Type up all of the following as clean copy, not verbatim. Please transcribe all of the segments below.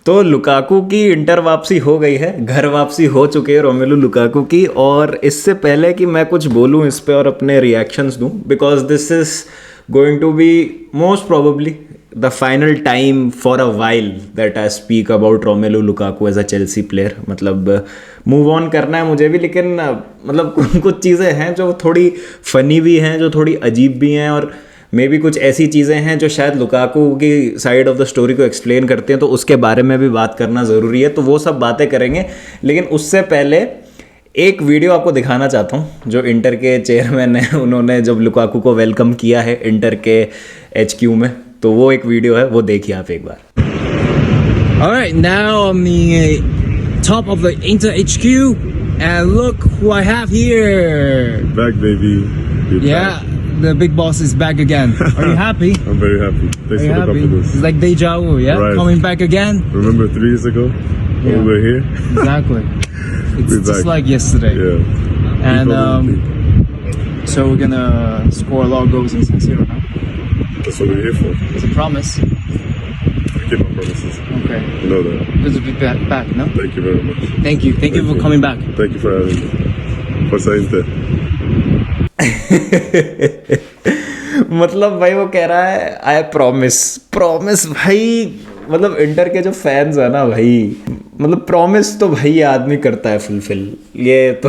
तो लुकाकू की इंटर वापसी हो गई है, घर वापसी हो चुकी है रोमेलू लुकाकू की। और इससे पहले कि मैं कुछ बोलूं इस पे और अपने रिएक्शंस दूं, because this is going to be most probably the final time for a while that I speak about Romelu Lukaku as a Chelsea player. मतलब मूव ऑन करना है मुझे भी, लेकिन मतलब कुछ चीज़ें हैं जो थोड़ी फनी भी हैं, जो थोड़ी अजीब भी हैं, और मे भी कुछ ऐसी चीज़ें हैं जो शायद लुकाकू की साइड ऑफ द स्टोरी को एक्सप्लेन करते हैं, तो उसके बारे में भी बात करना ज़रूरी है। तो वो सब बातें करेंगे, लेकिन उससे पहले एक वीडियो आपको दिखाना चाहता हूँ जो इंटर के चेयरमैन हैं, उन्होंने जब लुकाकू को वेलकम किया है इंटर के HQ में, तो वो एक वीडियो है, वो देखिए आप एक बार। Alright, now I'm the top of the Inter HQ, and look who I have here. Back, baby. You're Yeah, back. the big boss is back again. Are you happy? I'm very happy. Thanks Are you for the happy? confidence. It's like deja vu, yeah? Right. Coming back again? Remember 3 years ago when Yeah. we were here? Exactly. It's We're just back. like yesterday. Yeah. And We told so we're gonna score a lot of goals in San Siro now. everything. That's what we're here for. It's a promise. I keep my promises. Okay. You know that. Good to be back, no? Thank you very much. Thank you. Thank you for coming back. Thank you for having me. Forza Inter. मतलब भाई वो कह रहा है I promise भाई। मतलब inter के जो फैंस है ना भाई, मतलब प्रॉमिस तो भाई ये आदमी करता है फुलफिल, ये तो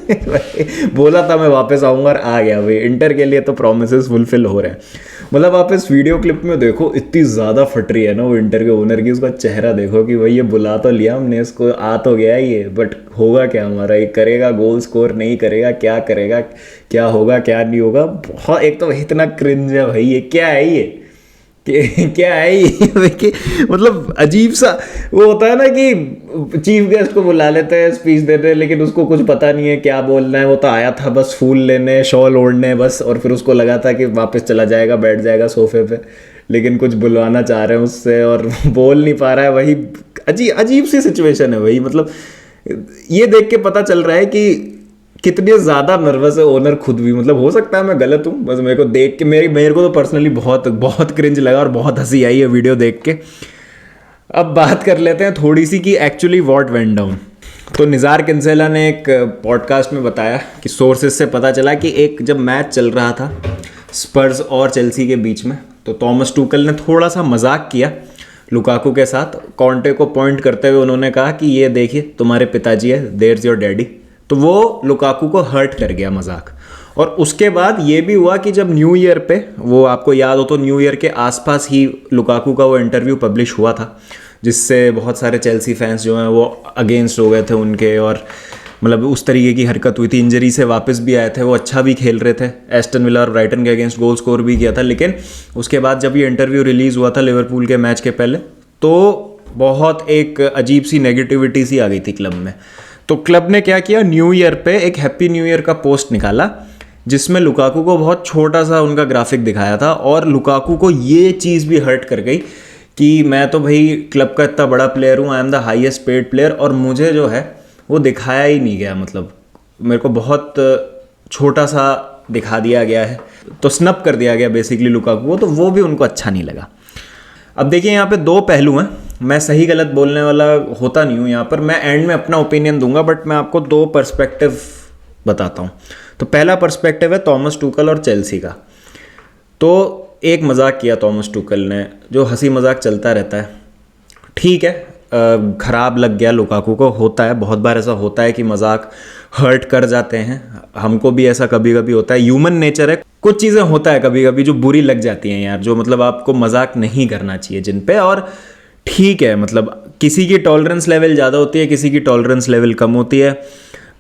भाई, बोला था मैं वापस आऊँगा और आ गया भाई। इंटर के लिए तो प्रोमिसेस फुलफिल हो रहे हैं। मतलब आप इस वीडियो क्लिप में देखो, इतनी ज़्यादा फट रही है ना वो इंटर के ओनर की, उसका चेहरा देखो कि भाई ये बुला तो लिया हमने इसको, आ तो गया ये, बट होगा क्या हमारा, ये करेगा गोल स्कोर नहीं करेगा, क्या करेगा, क्या होगा क्या नहीं होगा। बहुत, एक तो इतना क्रिंज है भाई, ये क्या है ये, क्या है ये कि मतलब अजीब सा वो होता है ना कि चीफ गेस्ट को बुला लेते हैं स्पीच देने, लेकिन उसको कुछ पता नहीं है क्या बोलना है। वो तो आया था बस फूल लेने, शॉल ओढ़ने बस, और फिर उसको लगा था कि वापस चला जाएगा, बैठ जाएगा सोफे पे, लेकिन कुछ बुलवाना चाह रहे हैं उससे और बोल नहीं पा रहा है। वही अजीब सी सिचुएशन है भाई। मतलब ये देख के पता चल रहा है कि कितने ज़्यादा नर्वस है ओनर खुद भी। मतलब हो सकता है मैं गलत हूँ, बस मेरे को देख के मेरे को तो पर्सनली बहुत क्रिंज लगा और बहुत हंसी आई है वीडियो देख के। अब बात कर लेते हैं थोड़ी सी कि एक्चुअली व्हाट वेंट डाउन। तो निज़ार किंसेला ने एक पॉडकास्ट में बताया कि सोर्सेज से पता चला कि एक जब मैच चल रहा था स्पर्स और चेल्सी के बीच में, तो थॉमस टूकल ने थोड़ा सा मजाक किया लुकाकू के साथ। कॉन्टे को पॉइंट करते हुए उन्होंने कहा कि ये देखिए तुम्हारे पिताजी है, देयर्स योर डैडी। तो वो लुकाकू को हर्ट कर गया मजाक। और उसके बाद ये भी हुआ कि जब न्यू ईयर पे, वो आपको याद हो तो न्यू ईयर के आसपास ही लुकाकू का वो इंटरव्यू पब्लिश हुआ था, जिससे बहुत सारे चेल्सी फैंस जो हैं वो अगेंस्ट हो गए थे उनके, और मतलब उस तरीके की हरकत हुई थी। इंजरी से वापस भी आए थे, वो अच्छा भी खेल रहे थे, एस्टन विला और ब्राइटन के अगेंस्ट गोल स्कोर भी किया था। लेकिन उसके बाद जब ये इंटरव्यू रिलीज़ हुआ था लिवरपूल के मैच के पहले, तो बहुत एक अजीब सी नेगेटिविटी सी आ गई थी क्लब में। तो क्लब ने क्या किया, न्यू ईयर पे एक हैप्पी न्यू ईयर का पोस्ट निकाला, जिसमें लुकाकू को बहुत छोटा सा उनका ग्राफिक दिखाया था। और लुकाकू को ये चीज़ भी हर्ट कर गई कि मैं तो भाई क्लब का इतना बड़ा प्लेयर हूँ, I am the highest paid player, और मुझे जो है वो दिखाया ही नहीं गया। मतलब मेरे को बहुत छोटा सा दिखा दिया गया है, तो स्नप कर दिया गया बेसिकली लुकाकू को। तो वो भी उनको अच्छा नहीं लगा। अब देखिए यहाँ पे दो पहलू हैं, मैं सही गलत बोलने वाला होता नहीं हूँ यहाँ पर, मैं एंड में अपना ओपिनियन दूंगा, बट मैं आपको दो पर्सपेक्टिव बताता हूँ। तो पहला पर्सपेक्टिव है थॉमस टूकल और चेल्सी का। तो एक मजाक किया थॉमस टूकल ने, जो हंसी मजाक चलता रहता है, ठीक है, ख़राब लग गया लुकाकू को, होता है, बहुत बार ऐसा होता है कि मजाक हर्ट कर जाते हैं, हमको भी ऐसा कभी कभी होता है, ह्यूमन नेचर है। कुछ चीज़ें होता है कभी कभी जो बुरी लग जाती हैं यार, जो मतलब आपको मजाक नहीं करना चाहिए जिन पे, और ठीक है, मतलब किसी की टॉलरेंस लेवल ज़्यादा होती है, किसी की टॉलरेंस लेवल कम होती है,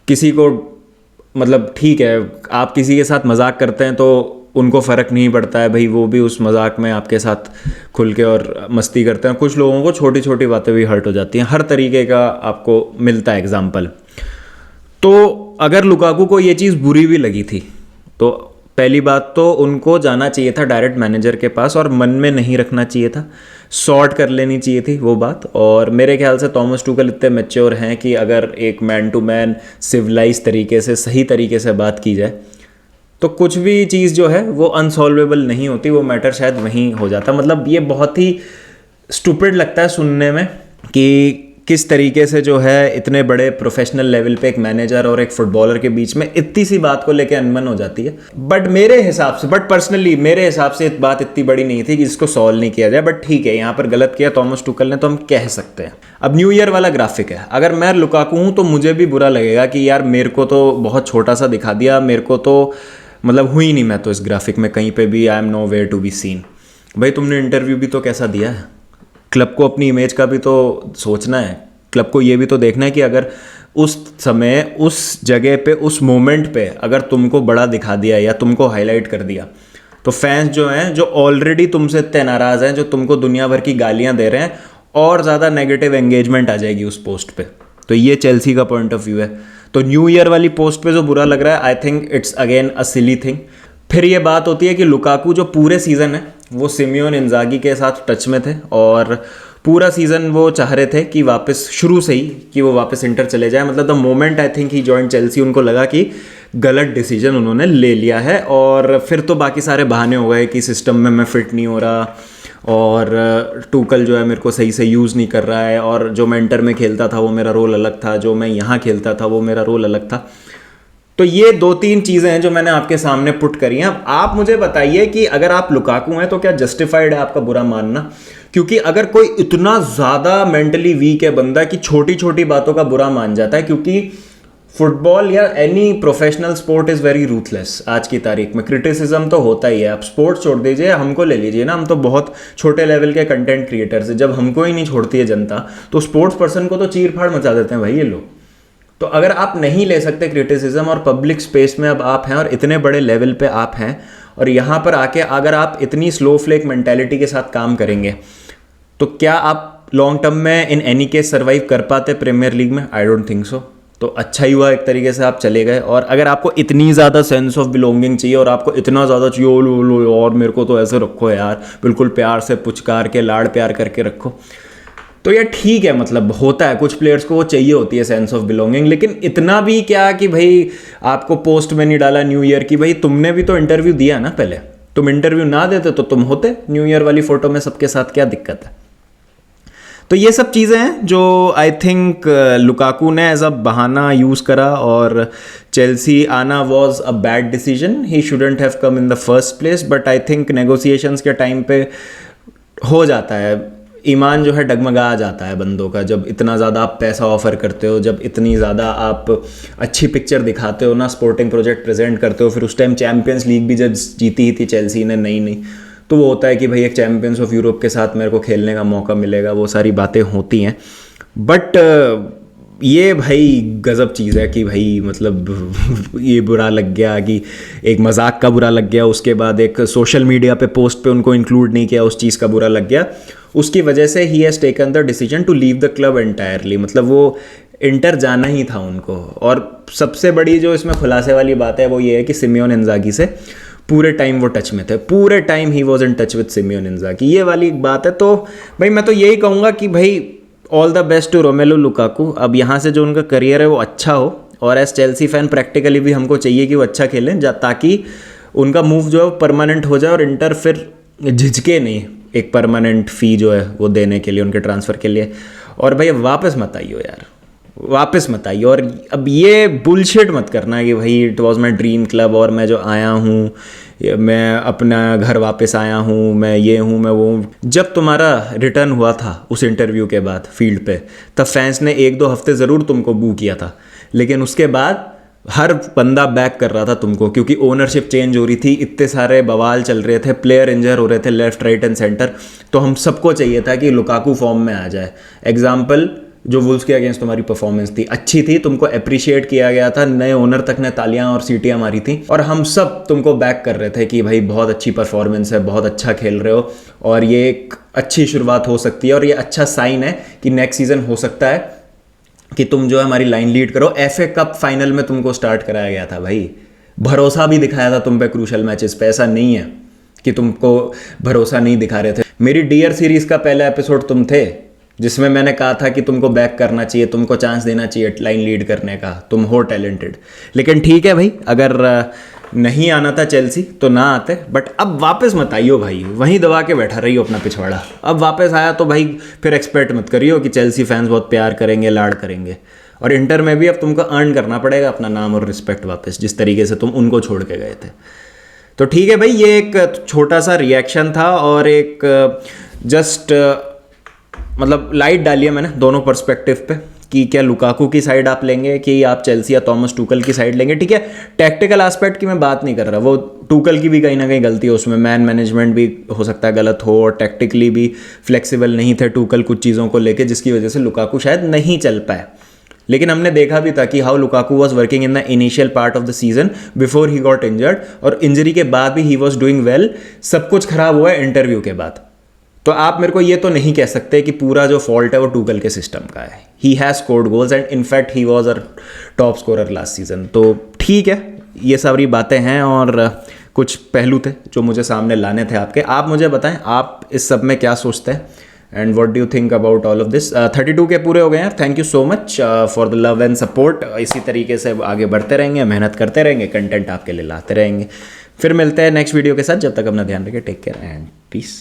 किसी को मतलब ठीक है, आप किसी के साथ मजाक करते हैं तो उनको फ़र्क नहीं पड़ता है भाई, वो भी उस मजाक में आपके साथ खुल के और मस्ती करते हैं। कुछ लोगों को छोटी छोटी बातें भी हर्ट हो जाती हैं, हर तरीके का आपको मिलता है एग्जाम्पल। तो अगर लुकाकू को ये चीज़ बुरी भी लगी थी, तो पहली बात तो उनको जाना चाहिए था डायरेक्ट मैनेजर के पास और मन में नहीं रखना चाहिए था, सॉर्ट कर लेनी चाहिए थी वो बात। और मेरे ख्याल से थॉमस टूकल इतने मैच्योर हैं कि अगर एक मैन टू मैन सिविलाइज तरीके से, सही तरीके से बात की जाए, तो कुछ भी चीज़ जो है वो अनसॉल्वेबल नहीं होती, वो मैटर शायद वहीं हो जाता। मतलब ये बहुत ही स्टूपिड लगता है सुनने में कि किस तरीके से जो है इतने बड़े प्रोफेशनल लेवल पे एक मैनेजर और एक फुटबॉलर के बीच में इतनी सी बात को लेके अनबन हो जाती है। बट पर्सनली मेरे हिसाब से बात इतनी बड़ी नहीं थी कि इसको सॉल्व नहीं किया जाए। बट ठीक है, यहाँ पर गलत किया थॉमस टुकल ने तो हम कह सकते हैं। अब न्यू ईयर वाला ग्राफिक है, अगर मैं लुकाकू हूँ तो मुझे भी बुरा लगेगा कि यार मेरे को तो बहुत छोटा सा दिखा दिया, मेरे को तो मतलब हुई नहीं मैं तो इस ग्राफिक में कहीं पे भी, I am nowhere to be seen. भाई तुमने इंटरव्यू भी तो कैसा दिया है, क्लब को अपनी इमेज का भी तो सोचना है, क्लब को ये भी तो देखना है कि अगर उस समय उस जगह पे उस मोमेंट पे अगर तुमको बड़ा दिखा दिया या तुमको हाईलाइट कर दिया तो फैंस जो हैं, जो ऑलरेडी तुमसे इतने नाराज़ हैं, जो तुमको दुनिया भर की गालियां दे रहे हैं, और ज़्यादा नेगेटिव एंगेजमेंट आ जाएगी उस पोस्ट पे। तो ये चेल्सी का पॉइंट ऑफ व्यू है। तो न्यू ईयर वाली पोस्ट पे जो बुरा लग रहा है, I think it's again a silly thing. फिर ये बात होती है कि लुकाकू जो पूरे सीज़न है वो सिमियोन इंजागी के साथ टच में थे और पूरा सीज़न वो चाह रहे थे कि वापस शुरू से ही कि वो वापस इंटर चले जाए। मतलब the moment I think he join Chelsea उनको लगा कि गलत डिसीजन उन्होंने ले लिया है। और फिर तो बाकी सारे बहाने हो गए कि सिस्टम में मैं फिट नहीं हो रहा और टूकल जो है मेरे को सही से यूज़ नहीं कर रहा है, और जो मैं इंटर में खेलता था वो मेरा रोल अलग था, जो मैं यहाँ खेलता था वो मेरा रोल अलग था। तो ये 2-3 चीज़ें हैं जो मैंने आपके सामने पुट करी हैं। अब आप मुझे बताइए कि अगर आप लुकाकू हैं तो क्या जस्टिफाइड है आपका बुरा मानना? क्योंकि अगर कोई इतना ज़्यादा मेंटली वीक है बंदा कि छोटी छोटी बातों का बुरा मान जाता है, क्योंकि फुटबॉल या any professional sport is very ruthless आज की तारीख में। क्रिटिसिज्म तो होता ही है। आप स्पोर्ट्स छोड़ दीजिए, हमको ले लीजिए ना, हम तो बहुत छोटे लेवल के कंटेंट क्रिएटर्स हैं। जब हमको ही नहीं छोड़ती है जनता तो स्पोर्ट्स पर्सन को तो चीर फाड़ मचा देते हैं भाई ये लोग। तो अगर आप नहीं ले सकते क्रिटिसिज्म और पब्लिक स्पेस में अब आप हैं और इतने बड़े लेवल पे आप हैं, और यहाँ पर आके अगर आप इतनी स्लो फ्लेक मेंटालिटी के साथ काम करेंगे तो क्या आप लॉन्ग टर्म में इन एनी केस सर्वाइव कर पाते प्रीमियर लीग में? I don't think so. तो अच्छा ही हुआ एक तरीके से आप चले गए। और अगर आपको इतनी ज़्यादा सेंस ऑफ बिलोंगिंग चाहिए और आपको इतना ज़्यादा चाहिए ओ लो लो और मेरे को तो ऐसे रखो यार, बिल्कुल प्यार से पुचकार के लाड़ प्यार करके रखो, तो ये ठीक है। मतलब होता है, कुछ प्लेयर्स को वो चाहिए होती है सेंस ऑफ बिलोंगिंग, लेकिन इतना भी क्या कि भाई आपको पोस्ट में नहीं डाला न्यू ईयर की। भाई तुमने भी तो इंटरव्यू दिया ना पहले, तुम इंटरव्यू ना देते तो तुम होते न्यू ईयर वाली फोटो में सबके साथ, क्या दिक्कत है? तो ये सब चीज़ें हैं जो आई थिंक लुकाकू ने एज अ बहाना यूज़ करा, और चेल्सी आना was a bad decision. He shouldn't have come in the first place, but I think negotiations के टाइम पे हो जाता है, ईमान जो है डगमगा जाता है बंदों का, जब इतना ज़्यादा आप पैसा ऑफर करते हो, जब इतनी ज़्यादा आप अच्छी पिक्चर दिखाते हो ना, स्पोर्टिंग प्रोजेक्ट प्रेजेंट करते हो। फिर उस टाइम चैम्पियंस लीग भी जब जीती ही थी चेल्सी ने, नहीं तो वो होता है कि भाई एक चैम्पियंस ऑफ यूरोप के साथ मेरे को खेलने का मौका मिलेगा, वो सारी बातें होती हैं। बट ये भाई गज़ब चीज़ है कि भाई मतलब ये बुरा लग गया कि एक मजाक का बुरा लग गया, उसके बाद एक सोशल मीडिया पे पोस्ट पे उनको इंक्लूड नहीं किया, उस चीज़ का बुरा लग गया। उसकी वजह से ही has taken the decision to leave the club entirely. मतलब वो इंटर जाना ही था उनको। और सबसे बड़ी जो इसमें खुलासे वाली बात है वो ये है कि सिमियोन इंजागी से पूरे टाइम वो टच में थे, पूरे time he was in touch with Simone Inzaghi, ये वाली एक बात है। तो भाई मैं तो यही कहूँगा कि भाई all the best to Romelu Lukaku. अब यहाँ से जो उनका करियर है वो अच्छा हो, और एज चेल्सी फैन प्रैक्टिकली भी हमको चाहिए कि वो अच्छा खेलें, ताकि उनका मूव जो है वो परमानेंट हो जाए और इंटर फिर झिझके नहीं एक परमानेंट फ़ी जो है वो देने के लिए उनके ट्रांसफ़र के लिए। और भाई वापस मत आइयो यार, वापस मत आइए। और अब ये बुलशिट मत करना कि भाई it was my dream club और मैं जो आया हूँ, मैं अपना घर वापस आया हूँ, मैं ये हूँ, मैं वो हूँ। जब तुम्हारा रिटर्न हुआ था उस इंटरव्यू के बाद फील्ड पे, तब फैंस ने 1-2 हफ्ते ज़रूर तुमको बू किया था, लेकिन उसके बाद हर बंदा बैक कर रहा था तुमको, क्योंकि ओनरशिप चेंज हो रही थी, इतने सारे बवाल चल रहे थे, प्लेयर इंजर हो रहे थे लेफ्ट राइट एंड सेंटर। तो हम सबको चाहिए था कि लुकाकू फॉर्म में आ जाए। एग्जाम्पल जो वुल्व्स के अगेंस्ट तुम्हारी परफॉर्मेंस थी अच्छी थी, तुमको अप्रिशिएट किया गया था, नए ओनर तक ने तालियां और सीटियां मारी थी, और हम सब तुमको बैक कर रहे थे कि भाई बहुत अच्छी परफॉर्मेंस है, बहुत अच्छा खेल रहे हो, और ये एक अच्छी शुरुआत हो सकती है, और ये अच्छा साइन है कि नेक्स्ट सीजन हो सकता है कि तुम जो है हमारी लाइन लीड करो। FA कप फाइनल में तुमको स्टार्ट कराया गया था भाई, भरोसा भी दिखाया था तुम पे क्रूशल मैचेस पे। ऐसा नहीं है कि तुमको भरोसा नहीं दिखा रहे थे। मेरी डियर सीरीज का पहला एपिसोड तुम थे जिसमें मैंने कहा था कि तुमको बैक करना चाहिए, तुमको चांस देना चाहिए लाइन लीड करने का, तुम हो टैलेंटेड। लेकिन ठीक है भाई, अगर नहीं आना था चेल्सी तो ना आते, बट अब वापस मत आइयो भाई, वहीं दबा के बैठा रहियो अपना पिछवाड़ा। अब वापस आया तो भाई फिर एक्सपेक्ट मत करियो कि चेल्सी फैंस बहुत प्यार करेंगे, लाड करेंगे। और इंटर में भी अब तुमको अर्न करना पड़ेगा अपना नाम और रिस्पेक्ट वापस, जिस तरीके से तुम उनको छोड़ के गए थे। तो ठीक है भाई, ये एक छोटा सा रिएक्शन था और एक जस्ट मतलब लाइट डाली है मैंने दोनों पर्सपेक्टिव पे कि क्या लुकाकू की साइड आप लेंगे कि आप चेल्सी या थॉमस टूकल की साइड लेंगे। ठीक है, टैक्टिकल एस्पेक्ट की मैं बात नहीं कर रहा, वो टूकल की भी कहीं ना कहीं गलती है उसमें, मैन मैनेजमेंट भी हो सकता है गलत हो और टैक्टिकली भी फ्लेक्सिबल नहीं थे टूकल कुछ चीज़ों को लेके, जिसकी वजह से लुकाकू शायद नहीं चल पाए। लेकिन हमने देखा भी था कि how Lukaku was working in the initial part of the season before he got injured, और इंजरी के बाद भी ही वाज डूइंग वेल। सब कुछ खराब हुआ है इंटरव्यू के बाद। तो आप मेरे को ये तो नहीं कह सकते कि पूरा जो फॉल्ट है वो टूकल के सिस्टम का है। He has scored goals and in fact he was a top scorer last season. तो ठीक है, ये सारी बातें हैं और कुछ पहलू थे जो मुझे सामने लाने थे आपके। आप मुझे बताएं आप इस सब में क्या सोचते हैं and what do you think about all of this. 32 के पूरे हो गए हैं। Thank you so much for the love and support. इसी तरीके से आगे बढ़ते रहेंगे, मेहनत करते रहेंगे, कंटेंट आपके लिए लाते रहेंगे। फिर मिलते हैं नेक्स्ट वीडियो के साथ। जब तक अपना ध्यान रखें, टेक केयर एंड पीस।